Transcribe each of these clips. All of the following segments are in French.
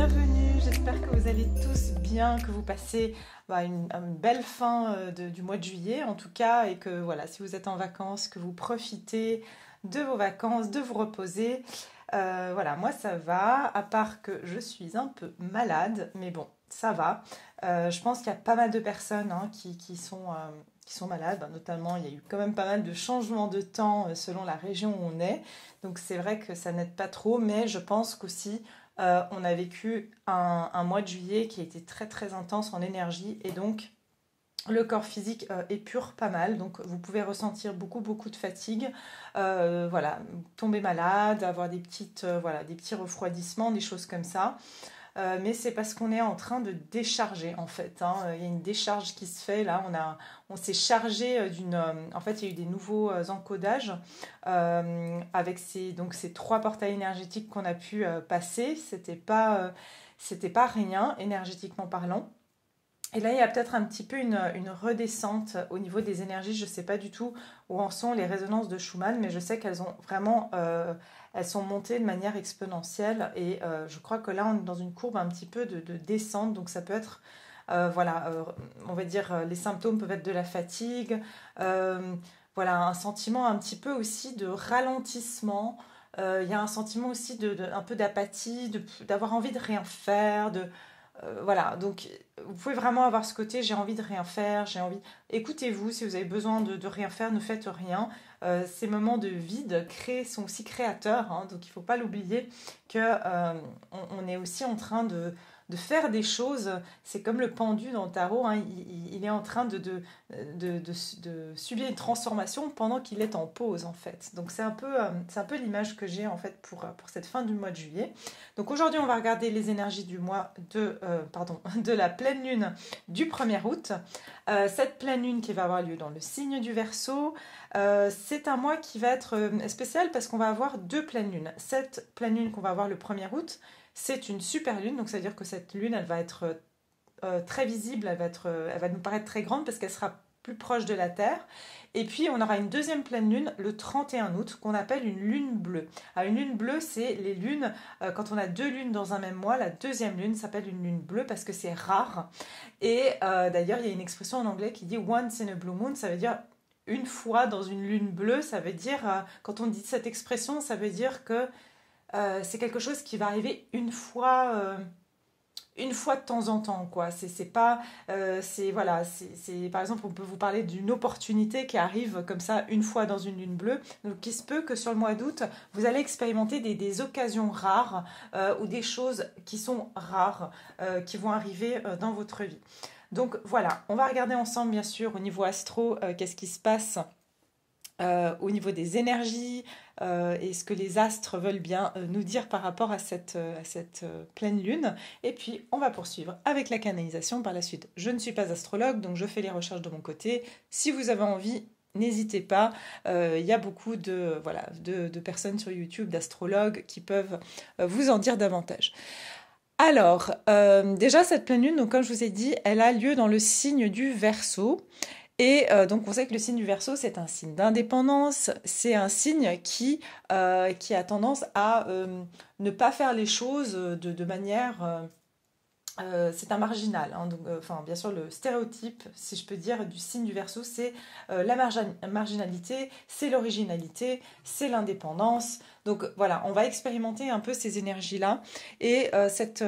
bienvenue, j'espère que vous allez tous bien, que vous passez une belle fin du mois de juillet en tout cas, et que voilà, si vous êtes en vacances, que vous profitez de vos vacances, de vous reposer. Voilà, moi ça va, à part que je suis un peu malade, mais bon, ça va. Je pense qu'il y a pas mal de personnes qui sont malades, notamment il y a eu quand même pas mal de changements de temps selon la région où on est, donc c'est vrai que ça n'aide pas trop, mais je pense qu'aussi on a vécu un mois de juillet qui a été très très intense en énergie, et donc le corps physique épure pas mal, donc vous pouvez ressentir beaucoup de fatigue, voilà, tomber malade, avoir des petits refroidissements, des choses comme ça. Mais c'est parce qu'on est en train de décharger en fait, hein. Il y a une décharge qui se fait là, on s'est chargé en fait il y a eu des nouveaux encodages avec ces trois portails énergétiques qu'on a pu passer, c'était pas rien énergétiquement parlant. Et là, il y a peut-être un petit peu une redescente au niveau des énergies. Je ne sais pas du tout où en sont les résonances de Schumann, mais je sais qu'elles ont vraiment, elles sont montées de manière exponentielle. Et je crois que là, on est dans une courbe un petit peu de descente. Donc ça peut être, on va dire, les symptômes peuvent être de la fatigue. Voilà, un sentiment un petit peu aussi de ralentissement. Il y a un sentiment aussi un peu d'apathie, d'avoir envie de rien faire, voilà, donc vous pouvez vraiment avoir ce côté j'ai envie de rien faire, j'ai envie. Écoutez-vous, si vous avez besoin de rien faire, ne faites rien. Ces moments de vide sont aussi créateurs, hein, donc il ne faut pas l'oublier que on est aussi en train de faire des choses. C'est comme le pendu dans le tarot, hein, il est en train de subir une transformation pendant qu'il est en pause en fait. Donc c'est un peu l'image que j'ai en fait pour cette fin du mois de juillet. Donc aujourd'hui on va regarder les énergies du mois de la pleine lune du 1er août. Cette pleine lune qui va avoir lieu dans le signe du Verseau, c'est un mois qui va être spécial parce qu'on va avoir deux pleines lunes. Cette pleine lune qu'on va avoir le 1er août, c'est une super lune, donc ça veut dire que cette lune, elle va être très visible, elle va nous paraître très grande parce qu'elle sera plus proche de la Terre. Et puis on aura une deuxième pleine lune le 31 août qu'on appelle une lune bleue. Alors, une lune bleue, c'est les lunes, quand on a deux lunes dans un même mois, la deuxième lune s'appelle une lune bleue parce que c'est rare. Et d'ailleurs, il y a une expression en anglais qui dit once in a blue moon, ça veut dire une fois dans une lune bleue. Ça veut dire, quand on dit cette expression, ça veut dire que c'est quelque chose qui va arriver une fois de temps en temps, quoi. C'est pas, voilà, par exemple, on peut vous parler d'une opportunité qui arrive comme ça une fois dans une lune bleue. Donc, il se peut que sur le mois d'août, vous allez expérimenter des occasions rares ou des choses qui sont rares qui vont arriver dans votre vie. Donc voilà, on va regarder ensemble, bien sûr, au niveau astro, qu'est-ce qui se passe au niveau des énergies et ce que les astres veulent bien nous dire par rapport à cette pleine lune. Et puis on va poursuivre avec la canalisation par la suite. Je ne suis pas astrologue, donc je fais les recherches de mon côté. Si vous avez envie, n'hésitez pas. Il y a beaucoup de personnes sur YouTube, d'astrologues, qui peuvent vous en dire davantage. Alors, déjà cette pleine lune, donc, comme je vous ai dit, elle a lieu dans le signe du Verseau. Et donc on sait que le signe du Verseau, c'est un signe d'indépendance, c'est un signe qui a tendance à ne pas faire les choses de manière... c'est un marginal, hein, donc, bien sûr le stéréotype, si je peux dire, du signe du Verseau, c'est la marginalité, c'est l'originalité, c'est l'indépendance. Donc voilà, on va expérimenter un peu ces énergies-là, et cette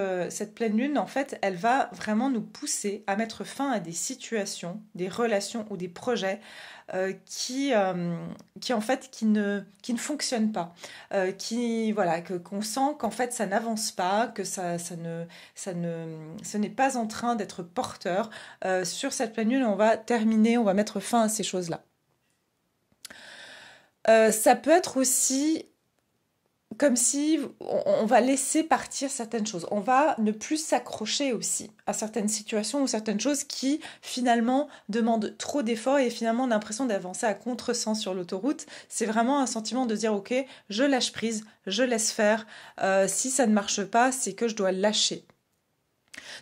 pleine lune, en fait, elle va vraiment nous pousser à mettre fin à des situations, des relations ou des projets qui en fait qui ne fonctionnent pas, qu'on sent qu'en fait ça n'avance pas, que ce n'est pas en train d'être porteur. Sur cette pleine lune, on va mettre fin à ces choses-là. Ça peut être aussi comme si on va laisser partir certaines choses. On va ne plus s'accrocher aussi à certaines situations ou certaines choses qui finalement demandent trop d'efforts, et finalement on a l'impression d'avancer à contresens sur l'autoroute. C'est vraiment un sentiment de dire ok, je lâche prise, je laisse faire. Si ça ne marche pas, c'est que je dois lâcher.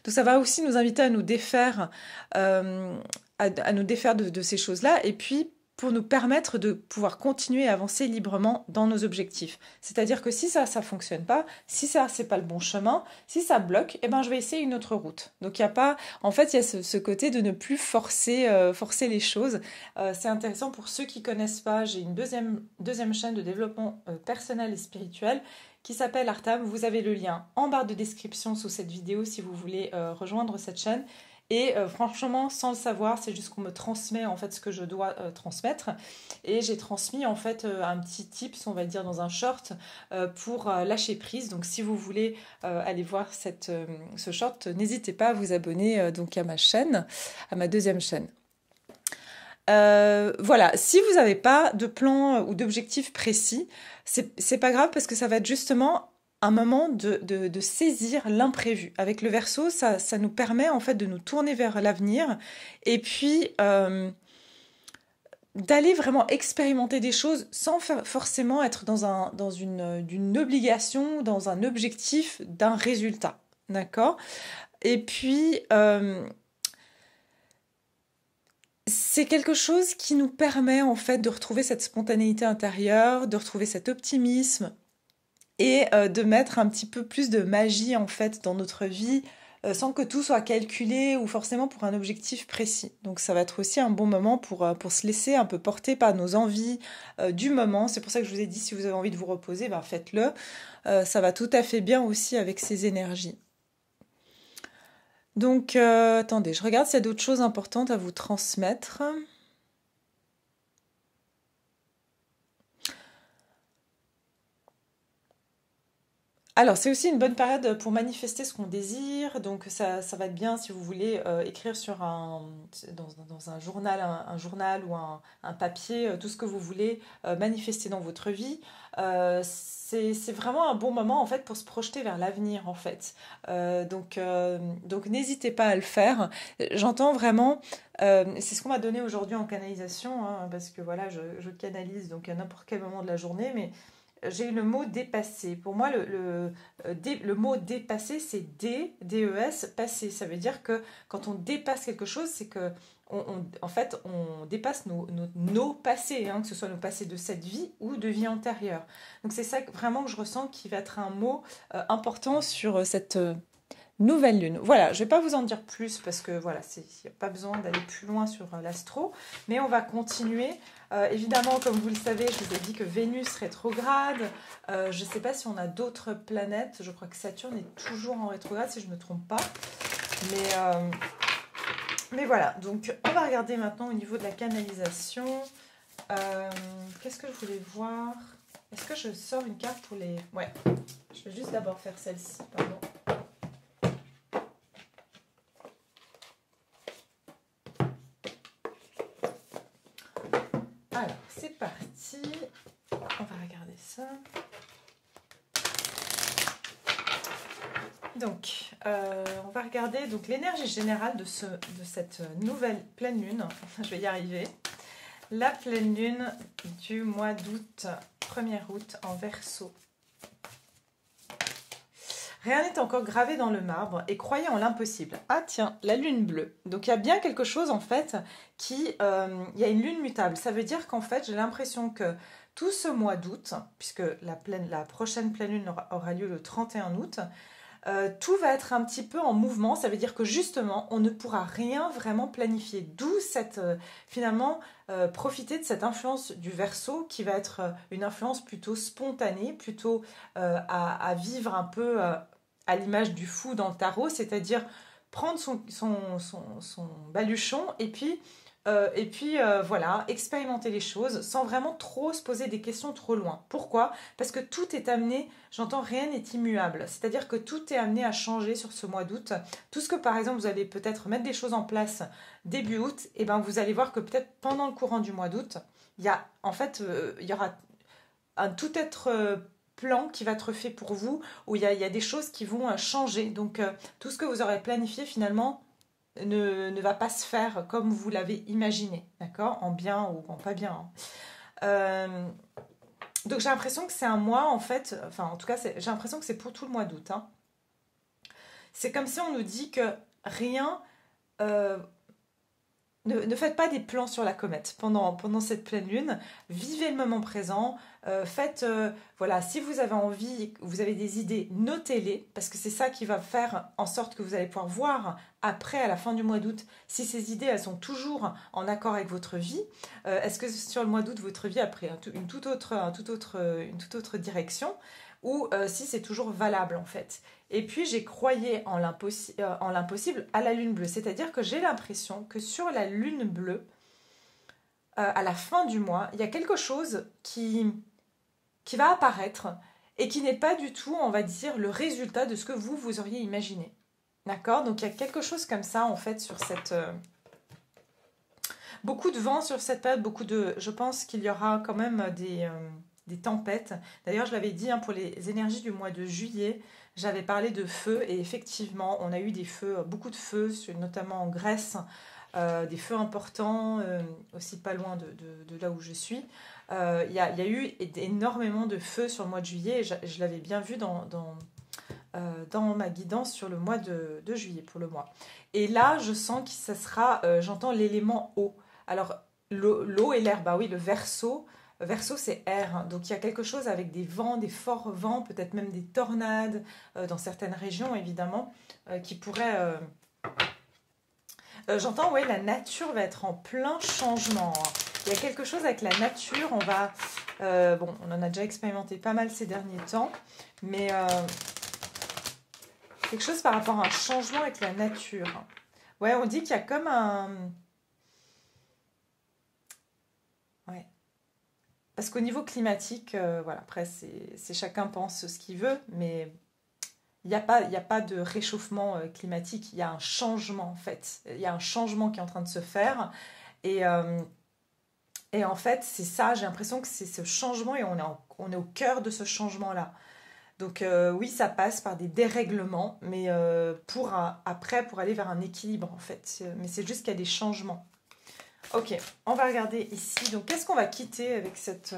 Donc ça va aussi nous inviter à nous défaire, de ces choses-là. Et puis pour nous permettre de pouvoir continuer à avancer librement dans nos objectifs. C'est-à-dire que si ça fonctionne pas, si ça, c'est pas le bon chemin, si ça bloque, eh ben, je vais essayer une autre route. Donc, il y a pas, en fait, il y a ce côté de ne plus forcer les choses. C'est intéressant pour ceux qui connaissent pas. J'ai une deuxième chaîne de développement personnel et spirituel qui s'appelle Artam. Vous avez le lien en barre de description sous cette vidéo si vous voulez rejoindre cette chaîne. Et franchement, sans le savoir, c'est juste qu'on me transmet en fait ce que je dois transmettre. Et j'ai transmis en fait un petit tips, on va dire dans un short, pour lâcher prise. Donc si vous voulez aller voir ce short, n'hésitez pas à vous abonner donc à ma chaîne, à ma deuxième chaîne. Voilà, si vous n'avez pas de plan ou d'objectif précis, c'est pas grave parce que ça va être justement un moment de saisir l'imprévu. Avec le Verseau, ça nous permet en fait de nous tourner vers l'avenir et puis d'aller vraiment expérimenter des choses sans forcément être dans une obligation, dans un objectif d'un résultat. D'accord ? Et puis c'est quelque chose qui nous permet en fait de retrouver cette spontanéité intérieure, de retrouver cet optimisme et de mettre un petit peu plus de magie en fait dans notre vie sans que tout soit calculé ou forcément pour un objectif précis. Donc ça va être aussi un bon moment pour se laisser un peu porter par nos envies du moment. C'est pour ça que je vous ai dit, si vous avez envie de vous reposer, ben faites-le. Ça va tout à fait bien aussi avec ces énergies. Donc, attendez, je regarde s'il y a d'autres choses importantes à vous transmettre. Alors, c'est aussi une bonne période pour manifester ce qu'on désire. Donc, ça va être bien si vous voulez écrire dans un journal, un journal ou un papier, tout ce que vous voulez manifester dans votre vie. C'est vraiment un bon moment en fait pour se projeter vers l'avenir en fait. Donc n'hésitez pas à le faire. J'entends vraiment, c'est ce qu'on m'a donné aujourd'hui en canalisation, hein, parce que voilà, je canalise donc à n'importe quel moment de la journée, mais j'ai eu le mot dépasser. Pour moi, le mot dépasser, c'est D-E-S, passer. Ça veut dire que quand on dépasse quelque chose, c'est que en fait, on dépasse nos passés, hein, que ce soit nos passés de cette vie ou de vie antérieure. Donc c'est ça vraiment que je ressens qui va être un mot important sur cette nouvelle lune. Voilà, je ne vais pas vous en dire plus parce que voilà, il n'y a pas besoin d'aller plus loin sur l'astro, mais on va continuer. Évidemment, comme vous le savez, je vous ai dit que Vénus rétrograde. Je ne sais pas si on a d'autres planètes. Je crois que Saturne est toujours en rétrograde, si je ne me trompe pas. Mais voilà, donc on va regarder maintenant au niveau de la canalisation. Qu'est-ce que je voulais voir? Est-ce que je sors une carte pour les... Ouais, je vais juste d'abord faire celle-ci, pardon. Alors, c'est parti. On va regarder ça. Donc, on va regarder donc l'énergie générale de cette nouvelle pleine lune. Je vais y arriver. La pleine lune du mois d'août, 1er août en Verseau. Rien n'est encore gravé dans le marbre et croyez en l'impossible. Ah tiens, la lune bleue. Donc il y a bien quelque chose en fait il y a une lune mutable. Ça veut dire qu'en fait j'ai l'impression que tout ce mois d'août, puisque la prochaine pleine lune aura lieu le 31 août, tout va être un petit peu en mouvement. Ça veut dire que justement, on ne pourra rien vraiment planifier. D'où cette, finalement, profiter de cette influence du Verseau qui va être une influence plutôt spontanée, plutôt à vivre un peu à l'image du fou dans le tarot, c'est-à-dire prendre son baluchon et puis voilà, expérimenter les choses sans vraiment trop se poser des questions trop loin. Pourquoi? Parce que tout est amené, j'entends rien n'est immuable, c'est-à-dire que tout est amené à changer sur ce mois d'août. Tout ce que par exemple vous allez peut-être mettre des choses en place début août, et ben vous allez voir que peut-être pendant le courant du mois d'août, il y aura un tout être plan qui va être fait pour vous, où il y a des choses qui vont changer. Donc tout ce que vous aurez planifié finalement ne va pas se faire comme vous l'avez imaginé, d'accord? En bien ou en pas bien. Donc j'ai l'impression que c'est un mois, en fait, enfin en tout cas, j'ai l'impression que c'est pour tout le mois d'août. Hein. C'est comme si on nous dit que rien ne faites pas des plans sur la comète pendant cette pleine lune. Vivez le moment présent. Voilà, si vous avez envie, vous avez des idées, notez-les, parce que c'est ça qui va faire en sorte que vous allez pouvoir voir après, à la fin du mois d'août, si ces idées, elles sont toujours en accord avec votre vie. Est-ce que sur le mois d'août, votre vie a pris une toute autre direction, ou si c'est toujours valable en fait. Et puis j'ai croyé en l'impossible à la lune bleue, c'est-à-dire que j'ai l'impression que sur la lune bleue, à la fin du mois, il y a quelque chose qui va apparaître et qui n'est pas du tout, on va dire, le résultat de ce que vous auriez imaginé. D'accord? Donc il y a quelque chose comme ça en fait sur cette... beaucoup de vent sur cette période, je pense qu'il y aura quand même des tempêtes. D'ailleurs, je l'avais dit, hein, pour les énergies du mois de juillet, j'avais parlé de feu et effectivement, on a eu des feux, beaucoup de feux, notamment en Grèce, des feux importants, aussi pas loin de là où je suis. Il y a eu énormément de feux sur le mois de juillet et je l'avais bien vu dans ma guidance sur le mois de juillet pour le mois. Et là, je sens que ça sera, j'entends l'élément eau. Alors, l'eau et l'air, bah oui, le Verseau. Verseau, c'est air, hein. Donc il y a quelque chose avec des vents, des forts vents, peut-être même des tornades dans certaines régions, évidemment, qui pourraient... j'entends, oui, la nature va être en plein changement. Il y a quelque chose avec la nature, on en a déjà expérimenté pas mal ces derniers temps, mais quelque chose par rapport à un changement avec la nature. Ouais, on dit qu'il y a comme un... Ouais. Parce qu'au niveau climatique, voilà, après, c'est chacun pense ce qu'il veut, mais il n'y a pas de réchauffement climatique, il y a un changement, en fait. Il y a un changement qui est en train de se faire. Et en fait, c'est ça, j'ai l'impression que c'est ce changement et on est au cœur de ce changement-là. Donc oui, ça passe par des dérèglements, mais après, pour aller vers un équilibre, en fait. Mais c'est juste qu'il y a des changements. Ok, on va regarder ici. Donc, qu'est-ce qu'on va quitter avec cette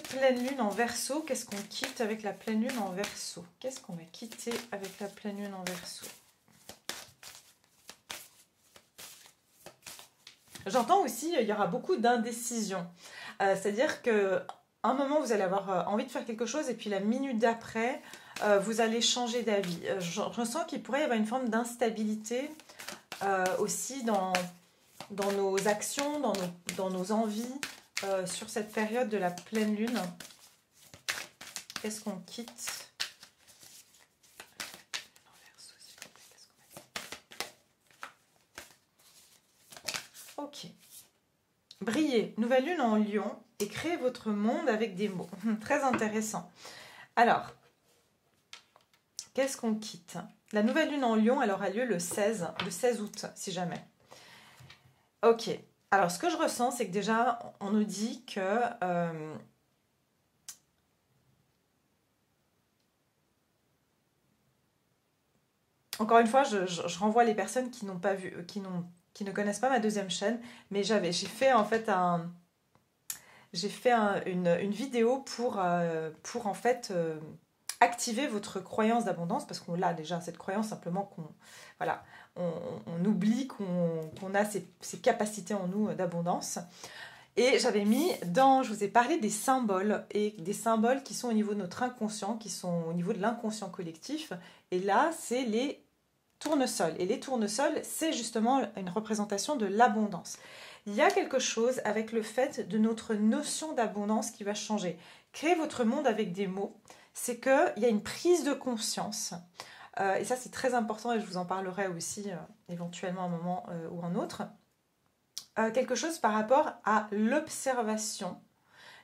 pleine lune en Verseau? Qu'est-ce qu'on quitte avec la pleine lune en Verseau? Qu'est-ce qu'on va quitter avec la pleine lune en Verseau? J'entends aussi, il y aura beaucoup d'indécision. C'est-à-dire que un moment, vous allez avoir envie de faire quelque chose et puis la minute d'après, vous allez changer d'avis. Je ressens qu'il pourrait y avoir une forme d'instabilité aussi dans nos actions, dans nos envies sur cette période de la pleine lune. Qu'est-ce qu'on quitte? Ok. Brillez, nouvelle lune en Lion et créez votre monde avec des mots. Très intéressant. Alors, qu'est-ce qu'on quitte? La nouvelle lune en Lion, elle aura lieu le 16 août, si jamais. Ok. Alors, ce que je ressens, c'est que déjà, on nous dit que... encore une fois, je renvoie les personnes qui n'ont pas vu, qui ne connaissent pas ma deuxième chaîne, mais j'ai fait en fait une vidéo pour en fait activer votre croyance d'abondance, parce qu'on l'a déjà, cette croyance, simplement on oublie qu'on a ces capacités en nous d'abondance. Et j'avais je vous ai parlé des symboles, et des symboles qui sont au niveau de notre inconscient, qui sont au niveau de l'inconscient collectif. Et là, c'est les tournesols. Et les tournesols, c'est justement une représentation de l'abondance. Il y a quelque chose avec le fait de notre notion d'abondance qui va changer. Créer votre monde avec des mots, c'est qu'il y a une prise de conscience. Et ça, c'est très important et je vous en parlerai aussi éventuellement à un moment ou un autre. Quelque chose par rapport à l'observation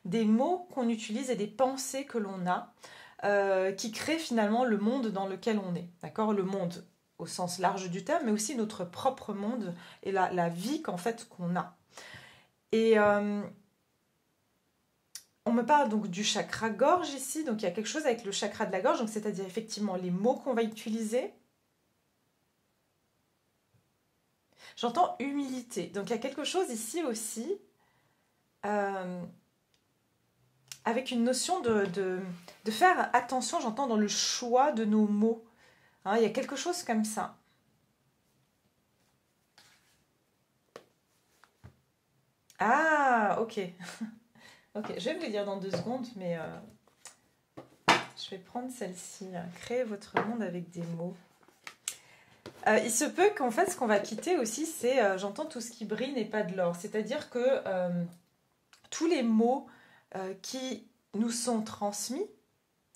des mots qu'on utilise et des pensées que l'on a qui créent finalement le monde dans lequel on est. D'accord? Le monde au sens large du terme, mais aussi notre propre monde et la vie qu'on a. Et on me parle donc du chakra gorge ici, donc il y a quelque chose avec le chakra de la gorge, donc c'est-à-dire effectivement les mots qu'on va utiliser. J'entends humilité, donc il y a quelque chose ici aussi avec une notion de faire attention, j'entends dans le choix de nos mots. Hein, il y a quelque chose comme ça. Ah, ok. Ok, je vais vous les dire dans 2 secondes, mais je vais prendre celle-ci. Créer votre monde avec des mots. Il se peut qu'en fait, ce qu'on va quitter aussi, c'est j'entends tout ce qui brille n'est pas de l'or. C'est-à-dire que tous les mots qui nous sont transmis,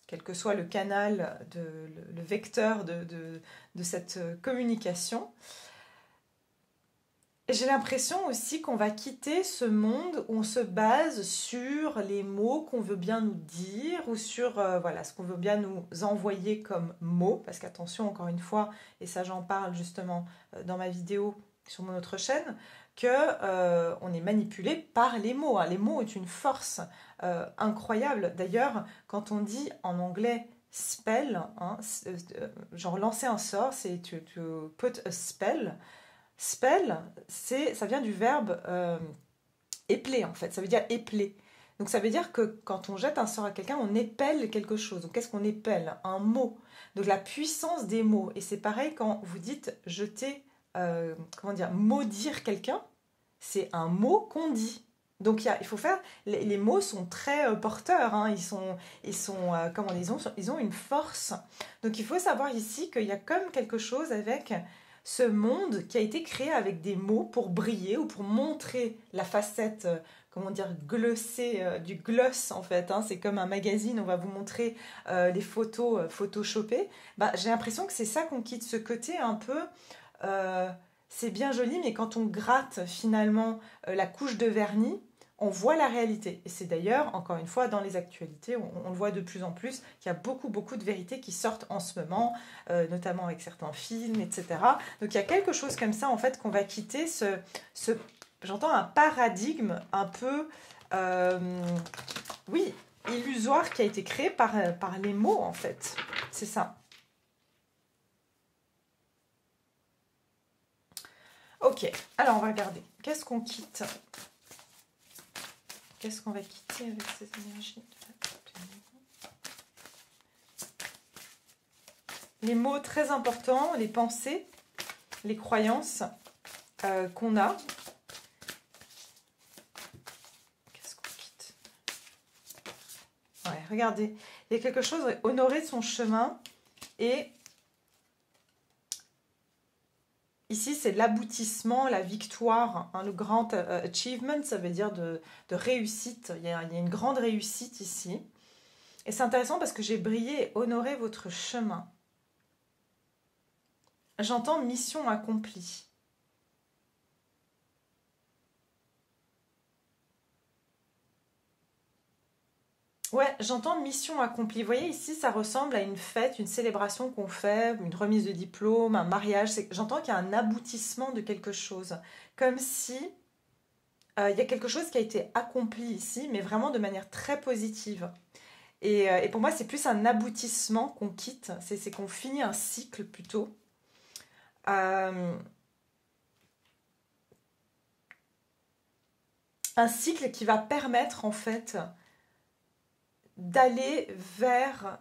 quel que soit le canal, le vecteur de cette communication, j'ai l'impression aussi qu'on va quitter ce monde où on se base sur les mots qu'on veut bien nous dire ou sur voilà, ce qu'on veut bien nous envoyer comme mots. Parce qu'attention, encore une fois, et ça j'en parle justement dans ma vidéo sur mon autre chaîne, qu'on est manipulé par les mots. Les mots ont une force incroyable. D'ailleurs, quand on dit en anglais spell, genre lancer un sort, c'est to put a spell. Spell, ça vient du verbe épeler en fait, ça veut dire épeler. Donc ça veut dire que quand on jette un sort à quelqu'un, on épelle quelque chose. Donc qu'est-ce qu'on épelle? Un mot. Donc la puissance des mots. Et c'est pareil quand vous dites jeter, comment dire, maudire quelqu'un, c'est un mot qu'on dit. Donc il faut faire, les mots sont très porteurs, ils ont une force. Donc il faut savoir ici qu'il y a comme quelque chose avec ce monde qui a été créé avec des mots pour briller ou pour montrer la facette, comment dire, glossée, du gloss en fait. C'est comme un magazine, on va vous montrer les photos photoshopées. J'ai l'impression que c'est ça qu'on quitte, ce côté un peu... c'est bien joli, mais quand on gratte finalement la couche de vernis, on voit la réalité. Et c'est d'ailleurs, encore une fois, dans les actualités, on le voit de plus en plus, qu'il y a beaucoup, beaucoup de vérités qui sortent en ce moment, notamment avec certains films, etc. Donc il y a quelque chose comme ça, en fait, qu'on va quitter, j'entends un paradigme un peu, oui, illusoire qui a été créé par les mots, en fait. C'est ça. Ok, alors on va regarder. Qu'est-ce qu'on quitte ? Qu'est-ce qu'on va quitter avec cette énergie? Les mots très importants, les pensées, les croyances qu'on a. Qu'est-ce qu'on quitte? Ouais, regardez, il y a quelque chose, honorer son chemin et... Ici, c'est l'aboutissement, la victoire, le grand achievement, ça veut dire de réussite. Il y a une grande réussite ici. Et c'est intéressant parce que j'ai brillé et honoré votre chemin. J'entends mission accomplie. Ouais, j'entends mission accomplie. Vous voyez, ici, ça ressemble à une fête, une célébration qu'on fait, une remise de diplôme, un mariage. J'entends qu'il y a un aboutissement de quelque chose. Comme si il y a quelque chose qui a été accompli ici, mais vraiment de manière très positive. Et pour moi, c'est plus un aboutissement qu'on quitte. C'est qu'on finit un cycle plutôt. Un cycle qui va permettre, en fait... d'aller vers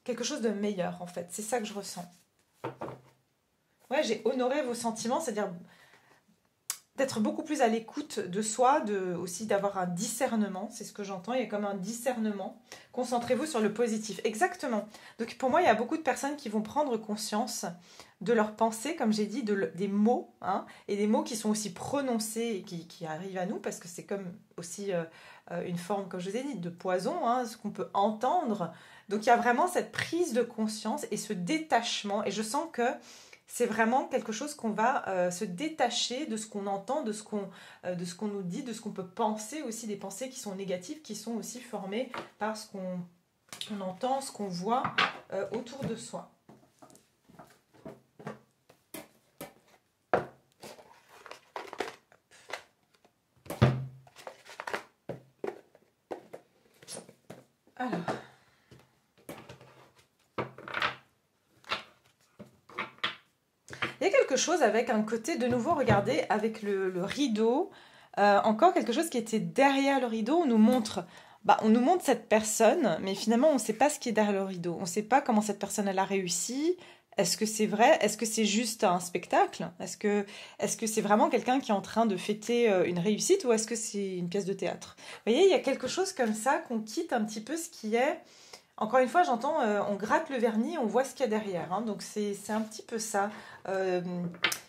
quelque chose de meilleur, en fait. C'est ça que je ressens. Ouais, j'ai honoré vos sentiments, c'est-à-dire d'être beaucoup plus à l'écoute de soi, aussi d'avoir un discernement, c'est ce que j'entends, il y a comme un discernement. Concentrez-vous sur le positif. Exactement. Donc pour moi, il y a beaucoup de personnes qui vont prendre conscience de leurs pensées, comme j'ai dit, des mots, et des mots qui sont aussi prononcés et qui arrivent à nous, parce que c'est comme aussi une forme, comme je vous ai dit, de poison, ce qu'on peut entendre. Donc il y a vraiment cette prise de conscience et ce détachement, et je sens que c'est vraiment quelque chose qu'on va se détacher de ce qu'on entend, de ce qu'on nous dit, de ce qu'on peut penser aussi, des pensées qui sont négatives, qui sont aussi formées par ce qu'on entend, ce qu'on voit autour de soi. Alors... il y a quelque chose avec un côté, de nouveau, regardez, avec le rideau, encore quelque chose qui était derrière le rideau, on nous montre cette personne, mais finalement on ne sait pas ce qui est derrière le rideau, on ne sait pas comment cette personne elle a réussi, Est-ce que c'est vrai? Est-ce que c'est juste un spectacle? Est-ce que c'est vraiment quelqu'un qui est en train de fêter une réussite ou est-ce que c'est une pièce de théâtre? Vous voyez, il y a quelque chose comme ça qu'on quitte un petit peu ce qui est. Encore une fois, j'entends, on gratte le vernis, on voit ce qu'il y a derrière. Hein. Donc c'est un petit peu ça. Il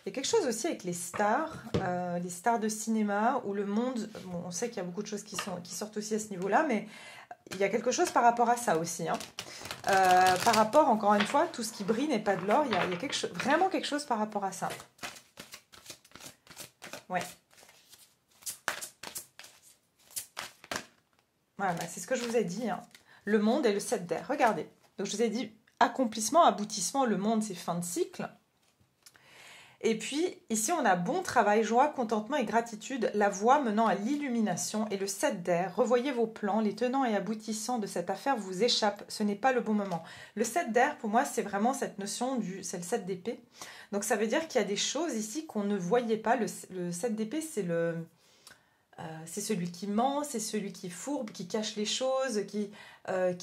y a quelque chose aussi avec les stars de cinéma, où le monde, bon, on sait qu'il y a beaucoup de choses qui sortent aussi à ce niveau-là, mais il y a quelque chose par rapport à ça aussi. Hein. Par rapport, encore une fois, tout ce qui brille n'est pas de l'or, il y a vraiment quelque chose par rapport à ça. Ouais. Voilà, c'est ce que je vous ai dit. Hein. Le monde est le 7 d'air. Regardez. Donc je vous ai dit accomplissement, aboutissement, le monde c'est fin de cycle. Et puis ici on a bon travail, joie, contentement et gratitude, la voie menant à l'illumination et le 7 d'air. Revoyez vos plans, les tenants et aboutissants de cette affaire vous échappent, ce n'est pas le bon moment. Le 7 d'air pour moi c'est vraiment cette notion c'est le 7 d'épée. Donc ça veut dire qu'il y a des choses ici qu'on ne voyait pas. Le 7 d'épée c'est celui qui ment, c'est celui qui est fourbe, qui cache les choses, qui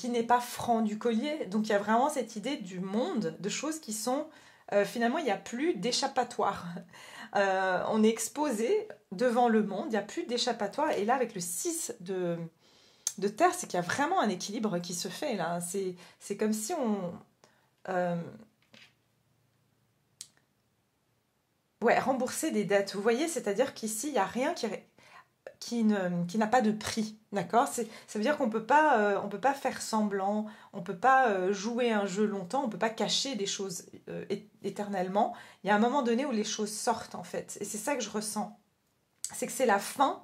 n'est pas franc du collier. Donc il y a vraiment cette idée du monde, de choses qui sont... finalement, il n'y a plus d'échappatoire. On est exposé devant le monde, il n'y a plus d'échappatoire. Et là, avec le 6 de terre, c'est qu'il y a vraiment un équilibre qui se fait. Là. C'est comme si on... rembourser des dettes. Vous voyez, c'est-à-dire qu'ici, il n'y a rien qui n'a pas de prix, d'accord? Ça veut dire qu'on peut pas faire semblant, on peut pas jouer un jeu longtemps, on peut pas cacher des choses éternellement. Il y a un moment donné où les choses sortent en fait, et c'est ça que je ressens. C'est que c'est la fin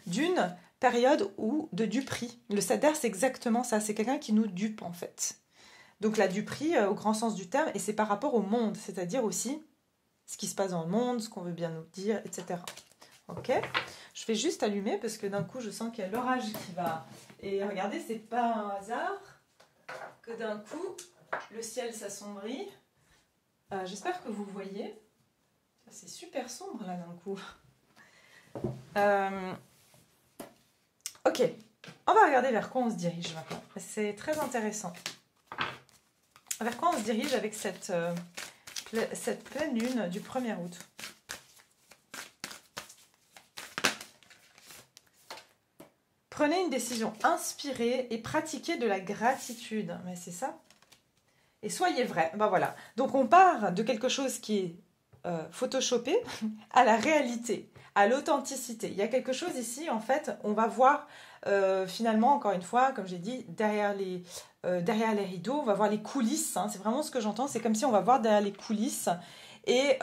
d'une période de duperie. Le Sader, c'est exactement ça, c'est quelqu'un qui nous dupe en fait. Donc la duperie au grand sens du terme, et c'est par rapport au monde, c'est-à-dire aussi ce qui se passe dans le monde, ce qu'on veut bien nous dire, etc. Ok, je vais juste allumer parce que d'un coup je sens qu'il y a l'orage qui va. Et regardez, c'est pas un hasard que d'un coup le ciel s'assombrit. J'espère que vous voyez. C'est super sombre là d'un coup. Ok, on va regarder vers quoi on se dirige maintenant. C'est très intéressant. Vers quoi on se dirige avec cette pleine lune du 1er août. Prenez une décision inspirée et pratiquez de la gratitude. Mais c'est ça. Et soyez vrai. Ben voilà. Donc on part de quelque chose qui est photoshopé à la réalité, à l'authenticité. Il y a quelque chose ici, en fait, on va voir finalement, encore une fois, comme j'ai dit, derrière les rideaux, on va voir les coulisses. Hein. C'est vraiment ce que j'entends. C'est comme si on va voir derrière les coulisses. Et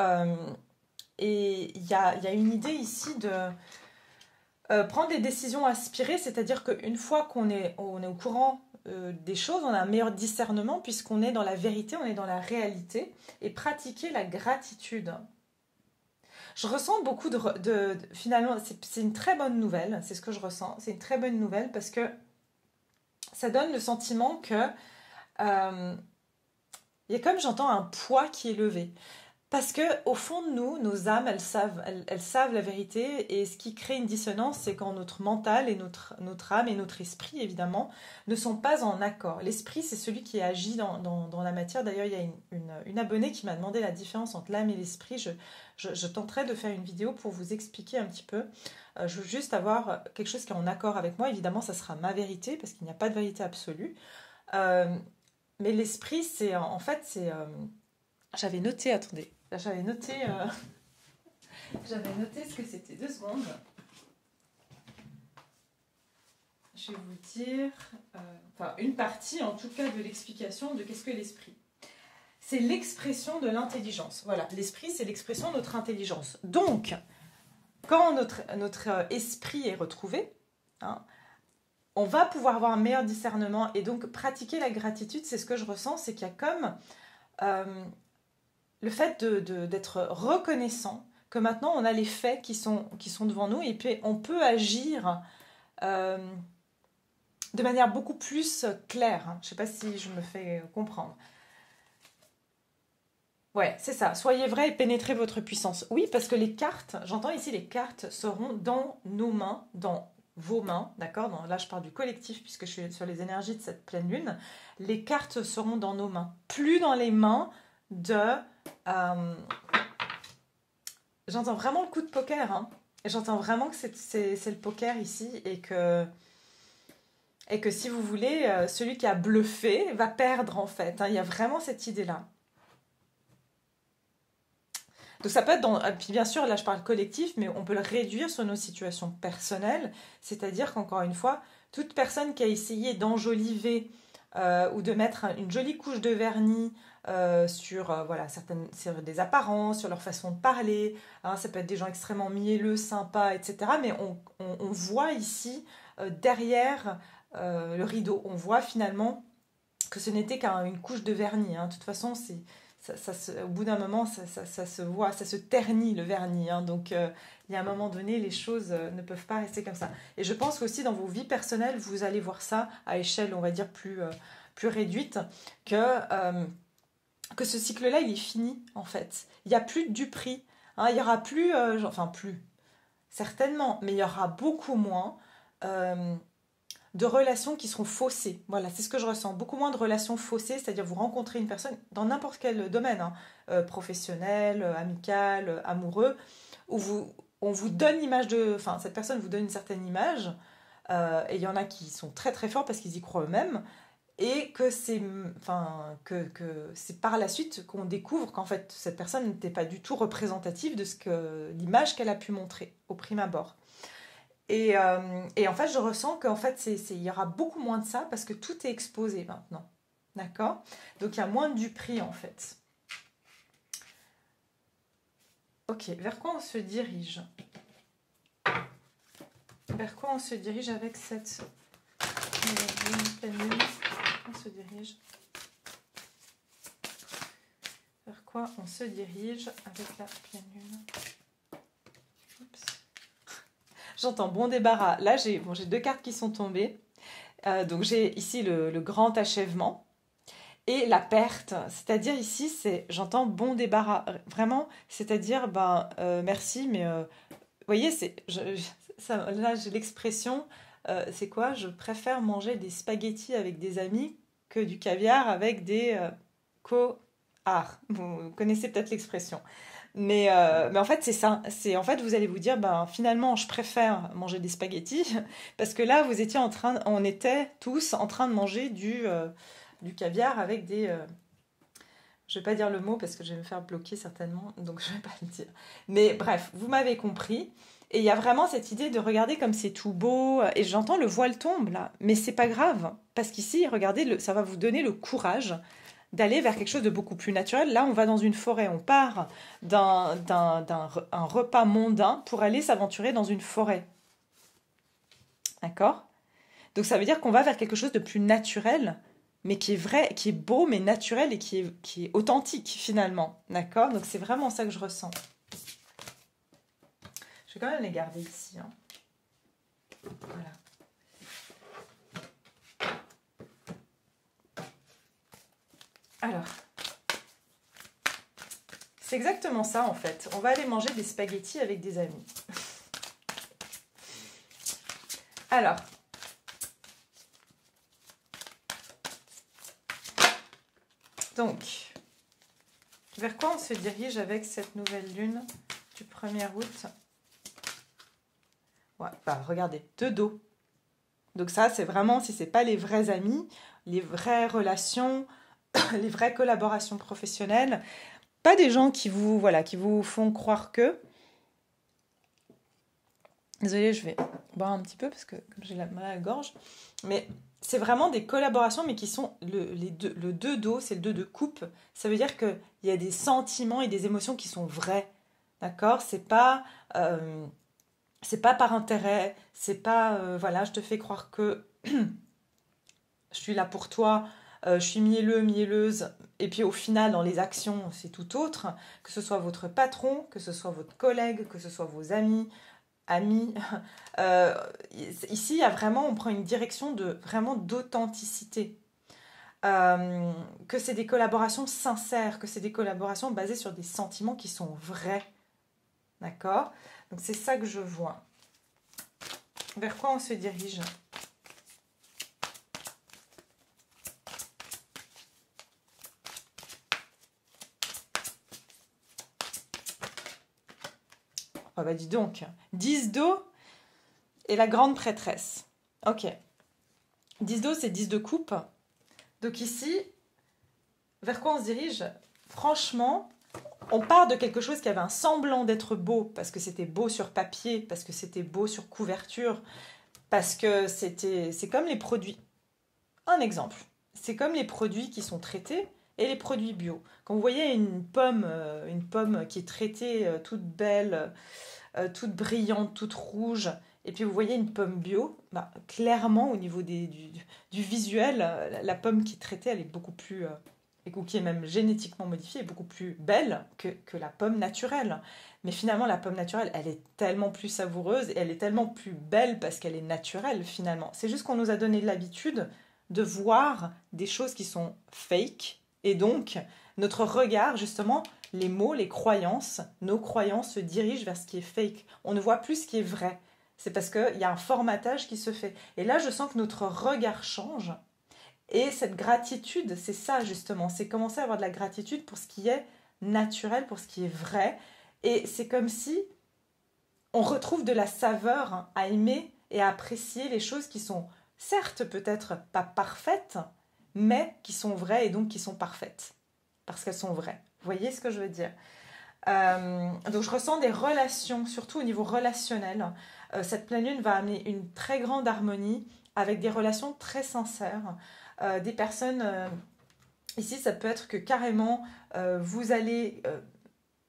il y a une idée ici de... prendre des décisions aspirées, c'est-à-dire qu'une fois qu'on est au courant des choses, on a un meilleur discernement puisqu'on est dans la vérité, on est dans la réalité, et pratiquer la gratitude. Je ressens beaucoup finalement, c'est une très bonne nouvelle, c'est ce que je ressens, c'est une très bonne nouvelle parce que ça donne le sentiment que il y a comme j'entends un poids qui est levé. Parce que au fond de nous, nos âmes, elles savent la vérité, et ce qui crée une dissonance, c'est quand notre mental et notre âme et notre esprit, évidemment, ne sont pas en accord. L'esprit, c'est celui qui agit dans la matière. D'ailleurs, il y a une abonnée qui m'a demandé la différence entre l'âme et l'esprit. Je tenterai de faire une vidéo pour vous expliquer un petit peu. Je veux juste avoir quelque chose qui est en accord avec moi. Évidemment, ça sera ma vérité, parce qu'il n'y a pas de vérité absolue. Mais l'esprit, c'est en fait, c'est... j'avais noté, attendez. Là, j'avais noté ce que c'était. 2 secondes. Je vais vous dire, une partie en tout cas de l'explication de qu'est-ce que l'esprit. C'est l'expression de l'intelligence. Voilà, l'esprit, c'est l'expression de notre intelligence. Donc, quand notre esprit est retrouvé, hein, on va pouvoir avoir un meilleur discernement, et donc pratiquer la gratitude, c'est ce que je ressens, c'est qu'il y a comme... le fait d'être reconnaissant que maintenant on a les faits qui sont devant nous, et puis on peut agir de manière beaucoup plus claire. Je ne sais pas si je me fais comprendre. Ouais, c'est ça. Soyez vrai et pénétrez votre puissance. Oui, parce que les cartes, j'entends ici, les cartes seront dans nos mains, dans vos mains, d'accord? Là, je parle du collectif puisque je suis sur les énergies de cette pleine lune. Les cartes seront dans nos mains, plus dans les mains de... j'entends vraiment le coup de poker, hein. J'entends vraiment que c'est le poker ici et que si vous voulez, celui qui a bluffé va perdre en fait, hein. Il y a vraiment cette idée-là. Donc ça peut être dans... Puis bien sûr, là je parle collectif, mais on peut le réduire sur nos situations personnelles. C'est-à-dire qu'encore une fois, toute personne qui a essayé d'enjoliver ou de mettre une jolie couche de vernis sur, voilà, sur des apparences, sur leur façon de parler, hein, ça peut être des gens extrêmement mielleux, sympas, etc. Mais on voit ici, derrière le rideau, on voit finalement que ce n'était qu'une couche de vernis, hein. De toute façon, au bout d'un moment, ça se voit, ça se ternit le vernis, hein. Donc, il y a un moment donné, les choses ne peuvent pas rester comme ça. Et je pense qu'aussi dans vos vies personnelles, vous allez voir ça à échelle, on va dire, plus réduite, que ce cycle-là, il est fini, en fait. Il n'y a plus de duperie, hein. Il n'y aura plus, enfin plus, certainement, mais il y aura beaucoup moins de relations qui seront faussées. Voilà, c'est ce que je ressens. Beaucoup moins de relations faussées, c'est-à-dire vous rencontrez une personne dans n'importe quel domaine, hein, professionnel, amical, amoureux, où on vous donne l'image de... Enfin, cette personne vous donne une certaine image, et il y en a qui sont très très forts parce qu'ils y croient eux-mêmes, et que c'est c'est par la suite qu'on découvre qu'en fait, cette personne n'était pas du tout représentative de l'image qu'elle a pu montrer au prime abord. Et en fait, je ressens qu'en fait, il y aura beaucoup moins de ça parce que tout est exposé maintenant. D'accord? Donc, il y a moins de duperie, en fait. Ok, vers quoi on se dirige? Vers quoi on se dirige avec cette pleine lune? On se dirige. Vers quoi on se dirige avec la pleine lune? Oups. J'entends bon débarras. Là, j'ai deux cartes qui sont tombées. Donc, j'ai ici le grand achèvement et la perte. C'est-à-dire ici, j'entends bon débarras. Vraiment, c'est-à-dire, merci, mais vous voyez, là, j'ai l'expression, c'est quoi? Je préfère manger des spaghettis avec des amis que du caviar avec des coards. Vous connaissez peut-être l'expression. Mais en fait, c'est ça. En fait, vous allez vous dire, finalement, je préfère manger des spaghettis parce que là, on était tous en train de manger du caviar avec des... je vais pas dire le mot parce que je vais me faire bloquer certainement, donc je vais pas le dire. Mais bref, vous m'avez compris. Et il y a vraiment cette idée de regarder comme c'est tout beau. Et j'entends le voile tombe là, mais c'est pas grave parce qu'ici, regardez, ça va vous donner le courage d'aller vers quelque chose de beaucoup plus naturel. Là, on va dans une forêt, on part d'un repas mondain pour aller s'aventurer dans une forêt. D'accord? Donc ça veut dire qu'on va vers quelque chose de plus naturel, mais qui est vrai, qui est beau, mais naturel et qui est authentique finalement. D'accord? Donc c'est vraiment ça que je ressens. Je vais quand même les garder ici, hein. Voilà. Alors, c'est exactement ça en fait. On va aller manger des spaghettis avec des amis. Alors, donc, vers quoi on se dirige avec cette nouvelle lune du 1er août? Ouais, regardez, de dos. Donc ça, c'est vraiment, si ce n'est pas les vrais amis, les vraies relations, les vraies collaborations professionnelles, pas des gens qui vous font croire que... Désolée, je vais boire un petit peu parce que comme j'ai mal à la gorge. Mais c'est vraiment des collaborations, mais qui sont le 2 d'eau, c'est le 2 de coupe. Ça veut dire qu'il y a des sentiments et des émotions qui sont vrais. D'accord? C'est pas par intérêt. C'est pas, je te fais croire que je suis là pour toi. Je suis mielleux, mielleuse, et puis au final, dans les actions, c'est tout autre. Que ce soit votre patron, que ce soit votre collègue, que ce soit vos amis. Ici, il y a vraiment, on prend une direction vraiment d'authenticité. Que c'est des collaborations sincères, que c'est des collaborations basées sur des sentiments qui sont vrais. D'accord? Donc c'est ça que je vois. Vers quoi on se dirige? Oh bah dis donc, 10 d'eau et la grande prêtresse. Ok. 10 d'eau, c'est 10 de coupe. Donc ici, vers quoi on se dirige? Franchement, on part de quelque chose qui avait un semblant d'être beau, parce que c'était beau sur papier, parce que c'était beau sur couverture, parce que c'est comme les produits. Un exemple, c'est comme les produits qui sont traités et les produits bio. Quand vous voyez une pomme qui est traitée toute belle, toute brillante, toute rouge, et puis vous voyez une pomme bio, bah, clairement au niveau du visuel, la pomme qui est traitée, elle est beaucoup plus, ou qui est même génétiquement modifiée, est beaucoup plus belle que la pomme naturelle. Mais finalement, la pomme naturelle, elle est tellement plus savoureuse et elle est tellement plus belle parce qu'elle est naturelle finalement. C'est juste qu'on nous a donné l'habitude de voir des choses qui sont fake, et donc notre regard, justement, les mots, les croyances, nos croyances se dirigent vers ce qui est fake. On ne voit plus ce qui est vrai. C'est parce qu'il y a un formatage qui se fait. Et là, je sens que notre regard change. Et cette gratitude, c'est ça justement. C'est commencer à avoir de la gratitude pour ce qui est naturel, pour ce qui est vrai. Et c'est comme si on retrouve de la saveur à aimer et à apprécier les choses qui sont certes peut-être pas parfaites, mais qui sont vraies et donc qui sont parfaites. Parce qu'elles sont vraies. Vous voyez ce que je veux dire? Donc je ressens des relations, surtout au niveau relationnel. Cette pleine lune va amener une très grande harmonie avec des relations très sincères. Des personnes, ici ça peut être que carrément vous allez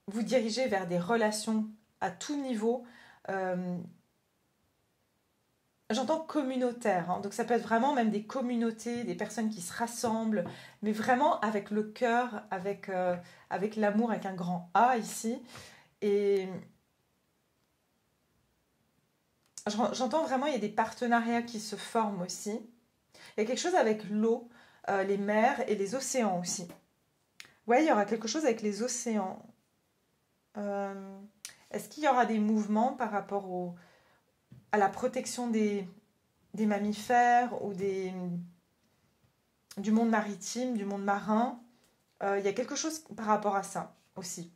vous diriger vers des relations à tout niveau. J'entends communautaire, hein, donc ça peut être vraiment même des communautés, des personnes qui se rassemblent, mais vraiment avec le cœur, avec l'amour, avec un grand A ici. Et j'entends vraiment, il y a des partenariats qui se forment aussi. Il y a quelque chose avec l'eau, les mers et les océans aussi. Ouais, il y aura quelque chose avec les océans. Est-ce qu'il y aura des mouvements par rapport à la protection des mammifères ou du monde maritime, du monde marin? Il y a quelque chose par rapport à ça aussi.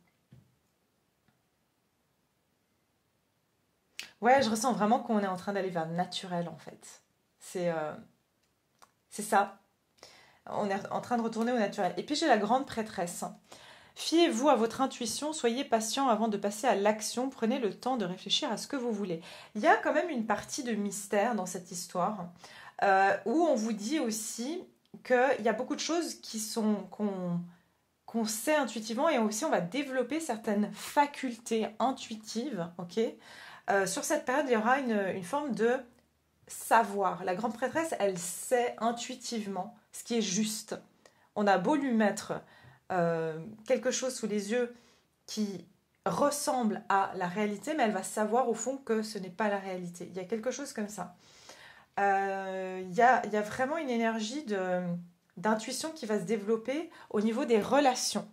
Ouais, je ressens vraiment qu'on est en train d'aller vers le naturel en fait. C'est ça. On est en train de retourner au naturel. Et puis j'ai la grande prêtresse. Fiez-vous à votre intuition, soyez patient avant de passer à l'action, prenez le temps de réfléchir à ce que vous voulez. Il y a quand même une partie de mystère dans cette histoire, où on vous dit aussi qu'il y a beaucoup de choses qu'on sait intuitivement, et aussi on va développer certaines facultés intuitives. Ok. Sur cette période, il y aura une forme de savoir. La grande prêtresse, elle sait intuitivement ce qui est juste. On a beau lui mettre quelque chose sous les yeux qui ressemble à la réalité, mais elle va savoir au fond que ce n'est pas la réalité. Il y a quelque chose comme ça. Il y a vraiment une énergie d'intuition qui va se développer au niveau des relations.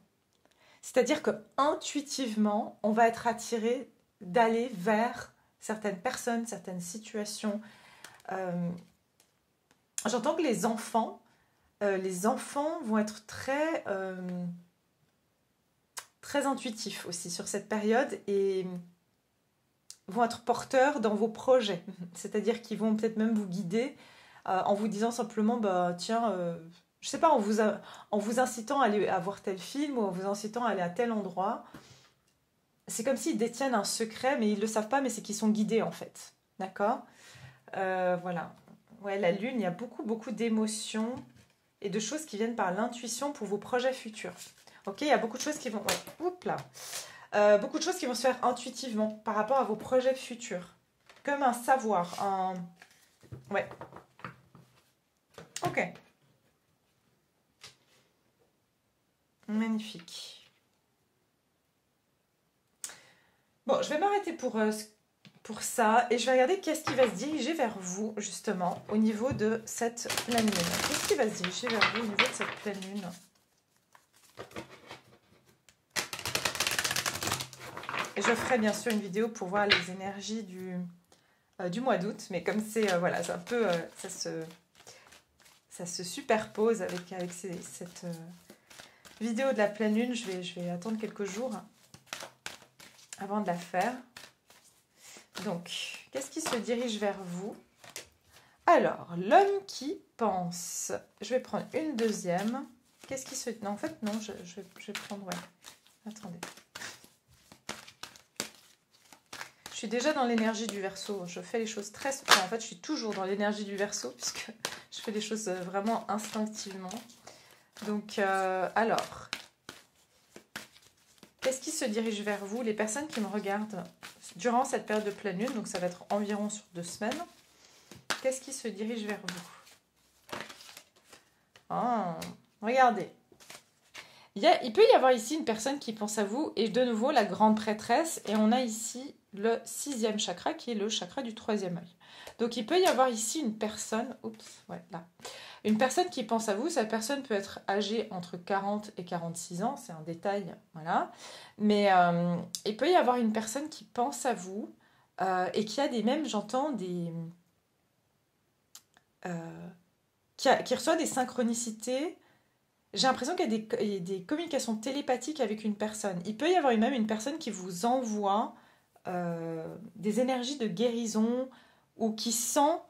C'est-à-dire que intuitivement, on va être attiré d'aller vers certaines personnes, certaines situations. J'entends que les enfants vont être très intuitifs aussi sur cette période et vont être porteurs dans vos projets. C'est-à-dire qu'ils vont peut-être même vous guider en vous disant simplement, bah, tiens, je sais pas, en vous incitant à aller à voir tel film ou en vous incitant à aller à tel endroit. C'est comme s'ils détiennent un secret, mais ils ne le savent pas, mais c'est qu'ils sont guidés en fait. D'accord? Voilà. Ouais, la lune, il y a beaucoup, beaucoup d'émotions et de choses qui viennent par l'intuition pour vos projets futurs. Ok, il y a beaucoup de choses qui vont... Ouais, oups là. Beaucoup de choses qui vont se faire intuitivement par rapport à vos projets futurs. Comme un savoir, Ouais. Ok. Magnifique. Bon, je vais m'arrêter pour ça et je vais regarder qu'est-ce qui va se diriger vers vous, justement, au niveau de cette pleine lune. Qu'est-ce qui va se diriger vers vous au niveau de cette pleine lune? Et je ferai bien sûr une vidéo pour voir les énergies du mois d'août, mais comme c'est voilà, c'est un peu ça se superpose avec cette vidéo de la pleine lune, je vais attendre quelques jours avant de la faire. Donc, qu'est-ce qui se dirige vers vous? Alors, l'homme qui pense. Je vais prendre une deuxième. Qu'est-ce qui se... Non, en fait, non, je vais prendre... Ouais. Attendez. Je suis déjà dans l'énergie du Verseau. Je fais les choses très... Enfin, en fait, je suis toujours dans l'énergie du Verseau puisque je fais les choses vraiment instinctivement. Donc, alors... Qu'est-ce qui se dirige vers vous? Les personnes qui me regardent durant cette période de pleine lune, donc ça va être environ sur 2 semaines. Qu'est-ce qui se dirige vers vous? Ah, regardez. Il peut y avoir ici une personne qui pense à vous, et de nouveau la grande prêtresse, et on a ici le 6e chakra, qui est le chakra du 3e œil. Donc il peut y avoir ici une personne, une personne qui pense à vous. Cette personne peut être âgée entre 40 et 46 ans, c'est un détail, voilà. Mais il peut y avoir une personne qui pense à vous, et qui a j'entends qui reçoit des synchronicités. J'ai l'impression qu'il y a des communications télépathiques avec une personne. Il peut y avoir même une personne qui vous envoie des énergies de guérison ou qui sent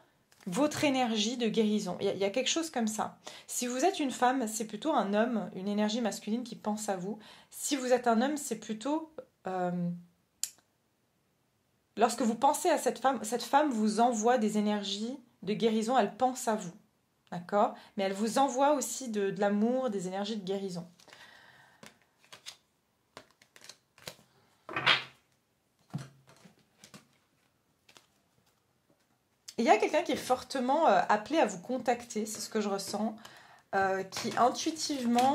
votre énergie de guérison. Il y a quelque chose comme ça. Si vous êtes une femme, c'est plutôt un homme, une énergie masculine qui pense à vous. Si vous êtes un homme, c'est plutôt... lorsque vous pensez à cette femme vous envoie des énergies de guérison, elle pense à vous. D'accord? Mais elle vous envoie aussi de l'amour, des énergies de guérison. Il y a quelqu'un qui est fortement appelé à vous contacter, c'est ce que je ressens, qui intuitivement,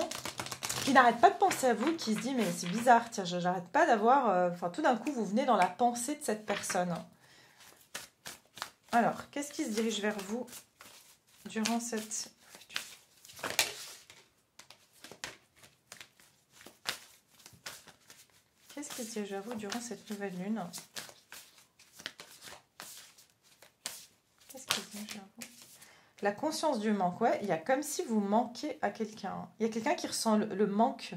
qui n'arrête pas de penser à vous, qui se dit mais c'est bizarre, tiens, j'arrête pas d'avoir... tout d'un coup, vous venez dans la pensée de cette personne. Alors, qu'est-ce qui se dirige vers vous durant cette... Qu'est-ce qui se dirige vers vous durant cette nouvelle lune? Qu'est-ce qui se dirige vers vous? La conscience du manque, ouais, il y a comme si vous manquez à quelqu'un. Il y a quelqu'un qui ressent le manque,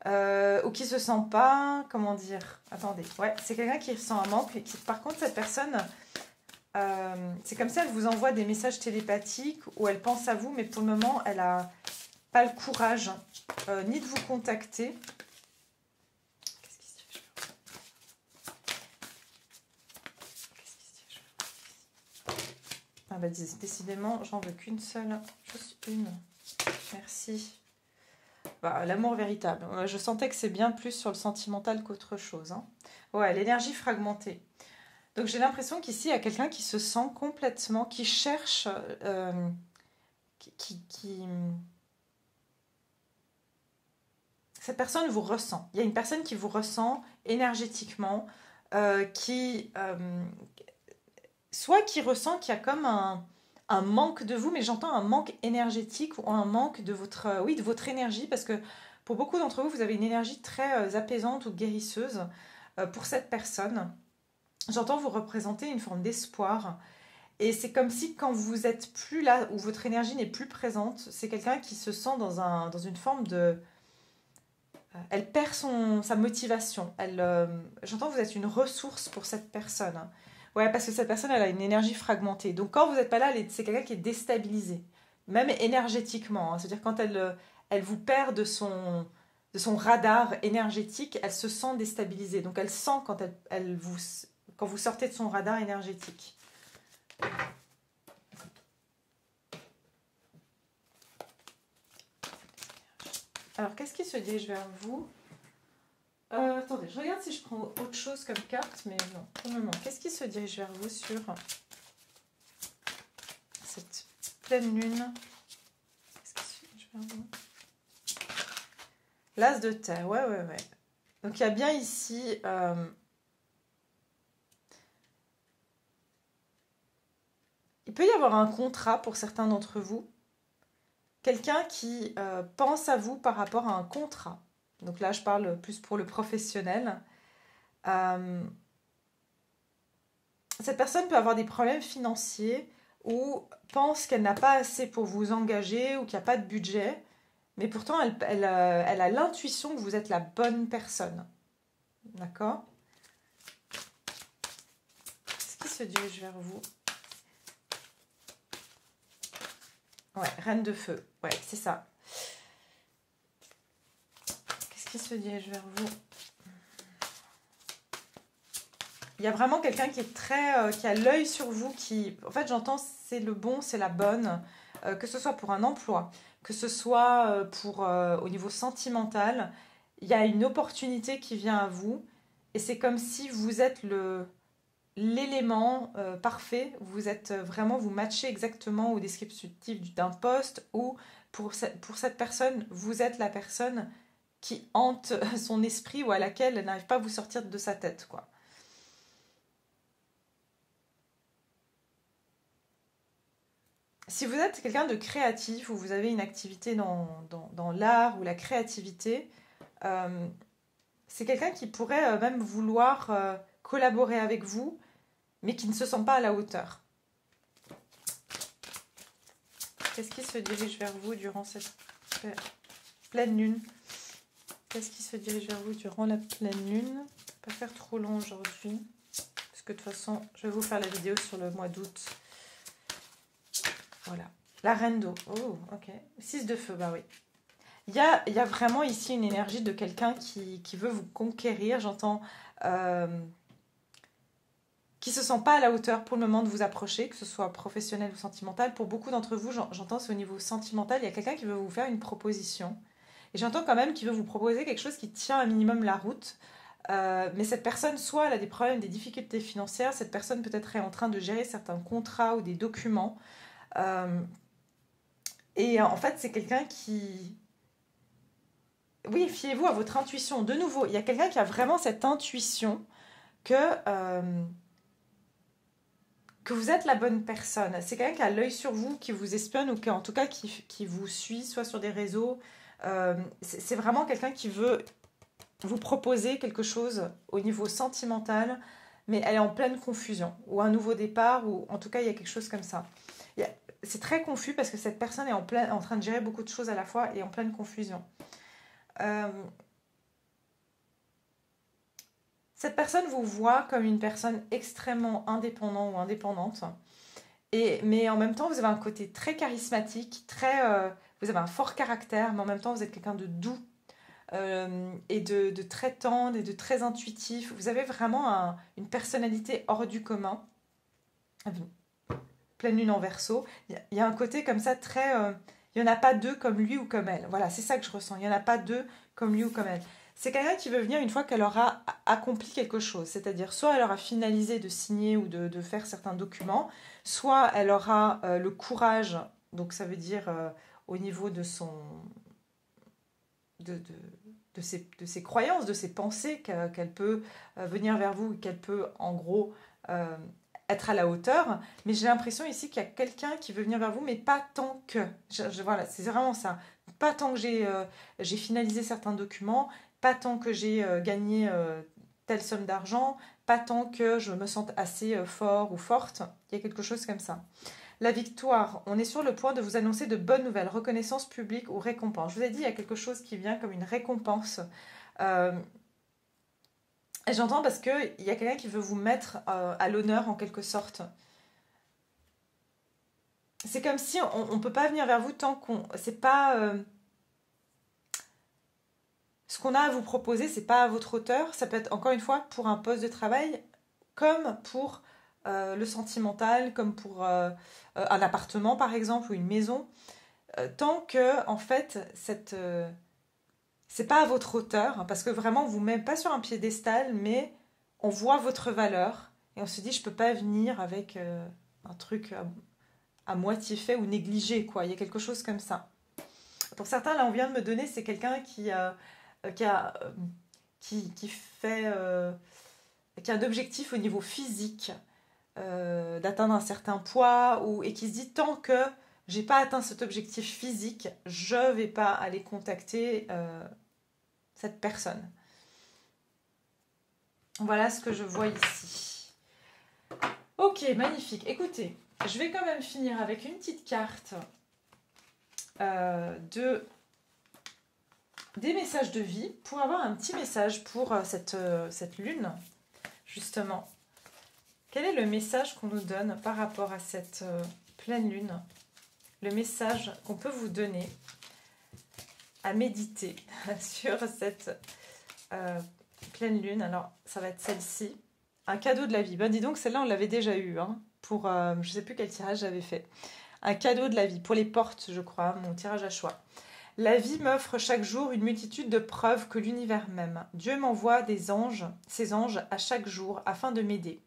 ou qui se sent pas, comment dire, attendez, ouais, c'est quelqu'un qui ressent un manque, et qui, par contre, cette personne, c'est comme si elle vous envoie des messages télépathiques, où elle pense à vous, mais pour le moment, elle n'a pas le courage, ni de vous contacter. Ah bah décidément, j'en veux qu'une seule, juste une. Merci. Bah, l'amour véritable. Je sentais que c'est bien plus sur le sentimental qu'autre chose. Hein. Ouais, l'énergie fragmentée. Donc j'ai l'impression qu'ici, il y a quelqu'un qui se sent complètement, qui cherche, Cette personne vous ressent. Il y a une personne qui vous ressent énergétiquement, soit qui ressent qu'il y a comme un manque de vous, mais j'entends un manque énergétique ou un manque de votre énergie, parce que pour beaucoup d'entre vous, vous avez une énergie très apaisante ou guérisseuse pour cette personne. J'entends vous représenter une forme d'espoir, et c'est comme si quand vous êtes plus là, où votre énergie n'est plus présente, c'est quelqu'un qui se sent dans une forme de... Elle perd sa motivation. J'entends que vous êtes une ressource pour cette personne. Ouais, parce que cette personne, elle a une énergie fragmentée. Donc, quand vous n'êtes pas là, c'est quelqu'un qui est déstabilisé, même énergétiquement. Hein. C'est-à-dire, quand elle vous perd de son radar énergétique, elle se sent déstabilisée. Donc, elle sent quand vous sortez de son radar énergétique. Alors, qu'est-ce qui se dirige vers vous? Attendez, je regarde si je prends autre chose comme carte, mais non, pour le moment. Qu'est-ce qui se dirige vers vous sur cette pleine lune? Qu'est-ce qui se dirige vers vous? L'as de terre, ouais. Donc il y a bien ici... il peut y avoir un contrat pour certains d'entre vous. Quelqu'un qui pense à vous par rapport à un contrat. Donc là, je parle plus pour le professionnel. Cette personne peut avoir des problèmes financiers ou pense qu'elle n'a pas assez pour vous engager ou qu'il n'y a pas de budget. Mais pourtant, elle a l'intuition que vous êtes la bonne personne. D'accord ? se dirige vers vous? Ouais, reine de feu. Ouais, c'est ça. Qu'est-ce qui se dirige vers vous? Il y a vraiment quelqu'un qui est très... qui a l'œil sur vous, qui... En fait, j'entends, c'est le bon, c'est la bonne. Que ce soit pour un emploi, que ce soit au niveau sentimental, il y a une opportunité qui vient à vous. Et c'est comme si vous êtes l'élément parfait, vous êtes vraiment, vous matchez exactement au descriptif d'un poste, ou pour cette personne, vous êtes la personne qui hante son esprit ou à laquelle elle n'arrive pas à vous sortir de sa tête, quoi. Si vous êtes quelqu'un de créatif ou vous avez une activité dans l'art ou la créativité, euh, c'est quelqu'un qui pourrait même vouloir collaborer avec vous, mais qui ne se sent pas à la hauteur. Qu'est-ce qui se dirige vers vous durant cette pleine lune? Qu'est-ce qui se dirige vers vous durant la pleine lune? Pas faire trop long aujourd'hui, parce que de toute façon, je vais vous faire la vidéo sur le mois d'août. Voilà. La reine d'eau. Oh, ok. 6 de feu, bah oui. Il y a vraiment ici une énergie de quelqu'un qui veut vous conquérir. J'entends... qui ne se sent pas à la hauteur pour le moment de vous approcher, que ce soit professionnel ou sentimental. Pour beaucoup d'entre vous, j'entends c'est au niveau sentimental, il y a quelqu'un qui veut vous faire une proposition. Et j'entends quand même qu'il veut vous proposer quelque chose qui tient un minimum la route. Mais cette personne, soit elle a des problèmes, des difficultés financières, cette personne peut-être est en train de gérer certains contrats ou des documents. Et en fait, c'est quelqu'un qui... Oui, fiez-vous à votre intuition. De nouveau, il y a quelqu'un qui a vraiment cette intuition que vous êtes la bonne personne. C'est quelqu'un qui a l'œil sur vous, qui vous espionne ou qui, en tout cas qui vous suit, soit sur des réseaux. C'est vraiment quelqu'un qui veut vous proposer quelque chose au niveau sentimental, mais elle est en pleine confusion, ou un nouveau départ, ou en tout cas il y a quelque chose comme ça. C'est très confus parce que cette personne est en train de gérer beaucoup de choses à la fois et en pleine confusion. Cette personne vous voit comme une personne extrêmement indépendante ou indépendante, mais en même temps, vous avez un côté très charismatique, vous avez un fort caractère, mais en même temps, vous êtes quelqu'un de doux et de très tendre et de très intuitif. Vous avez vraiment une personnalité hors du commun. Pleine lune en Verseau. Il y a un côté comme ça très... il n'y en a pas deux comme lui ou comme elle. Voilà, c'est ça que je ressens. Il n'y en a pas deux comme lui ou comme elle. C'est quelqu'un qui veut venir une fois qu'elle aura accompli quelque chose. C'est-à-dire, soit elle aura finalisé de signer ou de faire certains documents, soit elle aura le courage, donc ça veut dire au niveau de ses croyances, de ses pensées, qu'elle peut venir vers vous, qu'elle peut en gros être à la hauteur. Mais j'ai l'impression ici qu'il y a quelqu'un qui veut venir vers vous, mais pas tant que... voilà, c'est vraiment ça. Pas tant que j'ai finalisé certains documents, pas tant que j'ai gagné telle somme d'argent, pas tant que je me sente assez fort ou forte. Il y a quelque chose comme ça. La victoire, on est sur le point de vous annoncer de bonnes nouvelles, reconnaissance publique ou récompense. Je vous ai dit, il y a quelque chose qui vient comme une récompense. Et j'entends parce qu'il y a quelqu'un qui veut vous mettre à l'honneur en quelque sorte. C'est comme si on ne peut pas venir vers vous tant qu'on... C'est pas... ce qu'on a à vous proposer, c'est pas à votre hauteur. Ça peut être, encore une fois, pour un poste de travail, comme pour le sentimental, comme pour un appartement, par exemple, ou une maison. Tant que, en fait, c'est pas à votre hauteur, parce que vraiment, on vous met pas sur un piédestal, mais on voit votre valeur, et on se dit, je peux pas venir avec un truc à moitié fait ou négligé, quoi. Il y a quelque chose comme ça. Pour certains, là, on vient de me donner, c'est quelqu'un qui a un objectif au niveau physique, d'atteindre un certain poids, et qui se dit tant que j'ai pas atteint cet objectif physique, je vais pas aller contacter cette personne. Voilà ce que je vois ici. Ok, magnifique. Écoutez, je vais quand même finir avec une petite carte des messages de vie pour avoir un petit message pour cette lune, justement. Quel est le message qu'on nous donne par rapport à cette pleine lune? Le message qu'on peut vous donner à méditer sur cette pleine lune. Alors, ça va être celle-ci. Un cadeau de la vie. Ben, dis donc, celle-là, on l'avait déjà eu. Hein, pour, je ne sais plus quel tirage j'avais fait. Un cadeau de la vie. Pour les portes, je crois. Mon tirage à choix. La vie m'offre chaque jour une multitude de preuves que l'univers m'aime. Dieu m'envoie des anges, ses anges, à chaque jour afin de m'aider.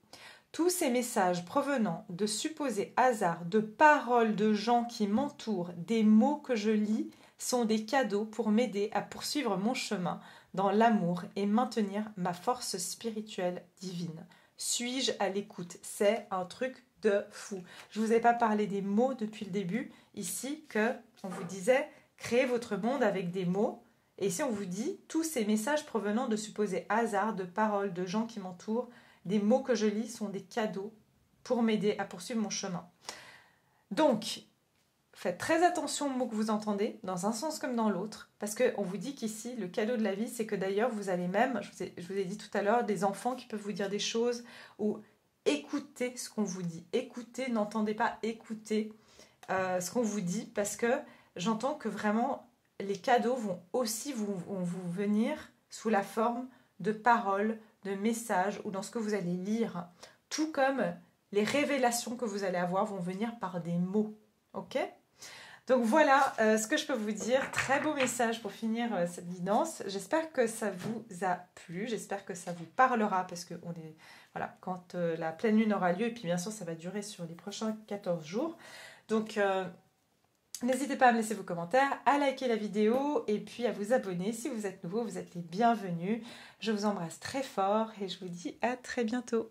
Tous ces messages provenant de supposés hasards, de paroles de gens qui m'entourent, des mots que je lis, sont des cadeaux pour m'aider à poursuivre mon chemin dans l'amour et maintenir ma force spirituelle divine. Suis-je à l'écoute? C'est un truc de fou. Je ne vous ai pas parlé des mots depuis le début, ici, que on vous disait, créez votre monde avec des mots. Et ici, on vous dit, tous ces messages provenant de supposés hasards, de paroles de gens qui m'entourent, des mots que je lis sont des cadeaux pour m'aider à poursuivre mon chemin. Donc, faites très attention aux mots que vous entendez, dans un sens comme dans l'autre, parce qu'on vous dit qu'ici, le cadeau de la vie, c'est que d'ailleurs, vous allez même, je vous ai dit tout à l'heure, des enfants qui peuvent vous dire des choses, ou écoutez ce qu'on vous dit. Écoutez, n'entendez pas, écoutez ce qu'on vous dit, parce que j'entends que vraiment, les cadeaux vont aussi vous venir sous la forme de paroles, de messages, ou dans ce que vous allez lire, tout comme les révélations que vous allez avoir vont venir par des mots. Ok ? Donc voilà ce que je peux vous dire. Très beau message pour finir cette guidance. J'espère que ça vous a plu. J'espère que ça vous parlera parce que on est, voilà, quand la pleine lune aura lieu, et puis bien sûr ça va durer sur les prochains 14 jours. Donc n'hésitez pas à me laisser vos commentaires, à liker la vidéo et puis à vous abonner. Si vous êtes nouveau, vous êtes les bienvenus. Je vous embrasse très fort et je vous dis à très bientôt.